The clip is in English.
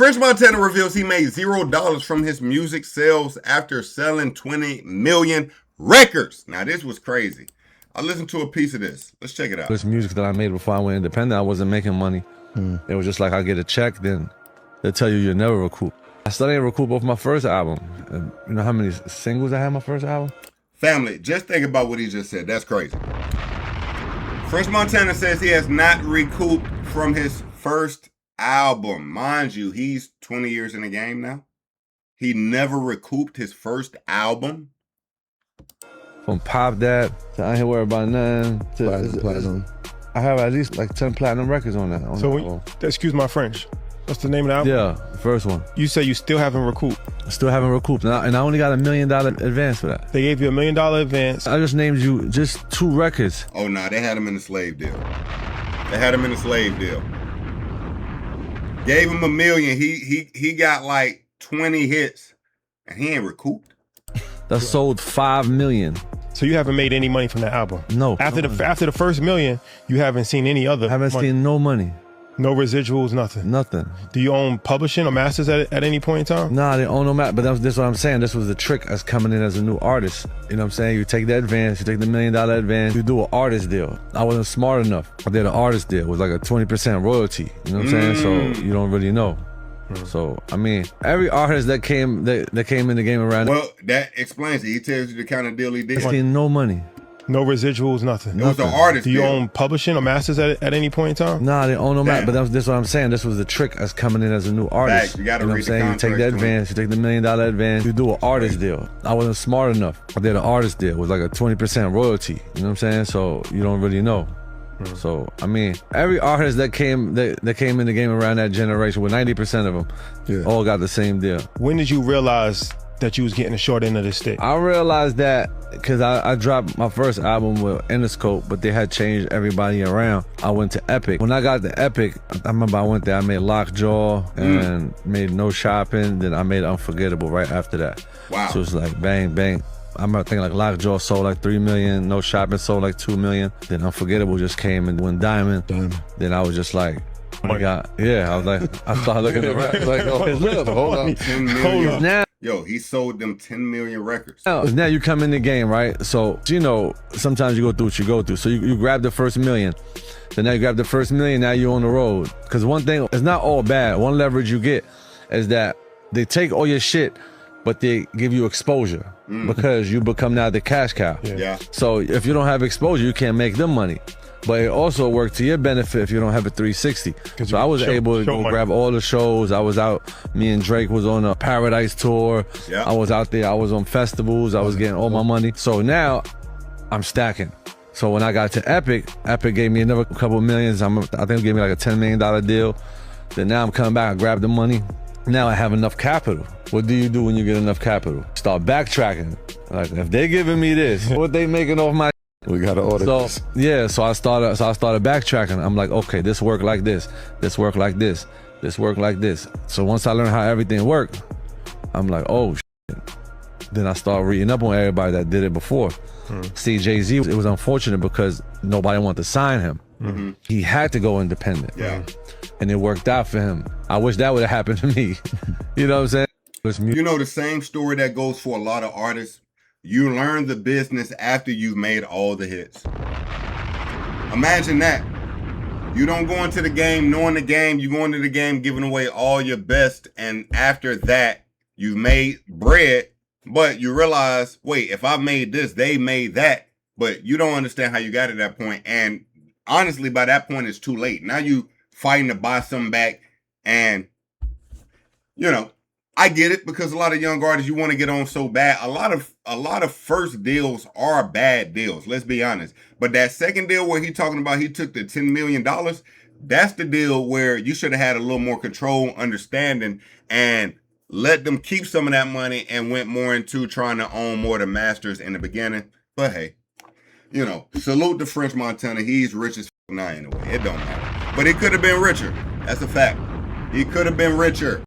French Montana reveals he made $0 from his music sales after selling 20 million records. Now, this was crazy. I listened to a piece of this. Let's check it out. This music that I made before I went independent, I wasn't making money. It was just like, I get a check, then they'll tell you you'll never recoup. I still didn't recoup off my first album. And you know how many singles I had on my first album? Family, just think about what he just said. That's crazy. French Montana says he has not recouped from his first album. Mind you, he's 20 years in the game now. He never recouped his first album. From Pop That to I Ain't Worried About Nothing to Platinum. I have at least like 10 platinum records on that. Excuse my French. What's the name of the album? Yeah, the first one. You say you still haven't recouped. I still haven't recouped, and I only got $1 million advance for that. They gave you $1 million advance. I just named you just 2 records. Oh, nah, they had him in the slave deal. They had him in the slave deal. Gave him $1 million. He got like 20 hits, and he ain't recouped. That sold 5 million. So you haven't made any money from that album? No. After the first $1 million, you haven't seen any other. Haven't seen no money. No residuals, nothing. Nothing. Do you own publishing or masters at any point in time? Nah, they own no master. But that's what I'm saying. This was the trick as coming in as a new artist. You know what I'm saying? You take the advance, you take the $1 million advance, you do an artist deal. I wasn't smart enough. I did an artist deal. It was like a 20% royalty. You know what I'm saying? So you don't really know. So I mean, every artist that came in the game around. Well, that explains it. He tells you the kind of deal he did. Seen no money. No residuals, nothing. It was an artist Do you deal. own publishing or masters at any point in time? Nah, they own no master. But that's what I'm saying. This was the trick as coming in as a new artist. Facts. You gotta know read what I'm saying? the You take the contract, advance, you take the $1 million advance, you do an artist deal. I wasn't smart enough. I did an artist deal. It was like a 20% royalty. You know what I'm saying? So you don't really know. So I mean, every artist that came in the game around that generation, with 90% of them, all got the same deal. When did you realize that you was getting the short end of the stick? I realized that because I dropped my first album with Interscope, but they had changed everybody around. I went to Epic. When I got to Epic, I remember I went there, I made Lockjaw and made No Shopping, then I made Unforgettable right after that. Wow. So it's like bang, bang. I remember thinking like Lockjaw sold like 3 million, No Shopping sold like 2 million. Then Unforgettable just came and went diamond. Then I was just like, I was like, I started looking around like, oh, look, hold on. 10 million. Now, Yo, he sold them 10 million records. now you come in the game, right? So, you know, sometimes you go through what you go through. So you grab the first $1 million. Then now you grab the first $1 million, now you're on the road. Because one thing, it's not all bad. One leverage you get is that they take all your shit, but they give you exposure because you become now the cash cow. Yeah. So if you don't have exposure, you can't make them money. But it also worked to your benefit if you don't have a 360. So I was able to go grab all the shows. I was out, me and Drake was on a Paradise tour. Yeah. I was out there, I was on festivals, I was getting all my money. So now I'm stacking. So when I got to Epic, Epic gave me another couple of millions. I think it gave me like a $10 million deal. Then now I'm coming back, I grabbed the money. Now I have enough capital. What do you do when you get enough capital? Start backtracking. Like if they giving me this, what they making off my We gotta order this. Yeah, so I started backtracking. I'm like, okay, this work like this work like this work like this. So once I learned how everything worked, I'm like, oh shit. Then I started reading up on everybody that did it before. See, Jay-Z, it was unfortunate because nobody wanted to sign him. He had to go independent. Yeah. And it worked out for him. I wish that would have happened to me. You know what I'm saying? You know the same story that goes for a lot of artists. You learn the business after you've made all the hits. Imagine that. You don't go into the game knowing the game. You go into the game giving away all your best. And after that, you've made bread. But you realize, wait, if I made this, they made that. But you don't understand how you got to that point. And honestly, by that point, it's too late. Now you fighting to buy something back. And, you know, I get it because a lot of young artists, you want to get on so bad. A lot of first deals are bad deals. Let's be honest. But that second deal where he talking about he took the $10 million, that's the deal where you should have had a little more control, understanding, and let them keep some of that money and went more into trying to own more of the masters in the beginning. But hey, you know, salute to French Montana. He's rich as now anyway. It don't matter. But he could have been richer. That's a fact. He could have been richer.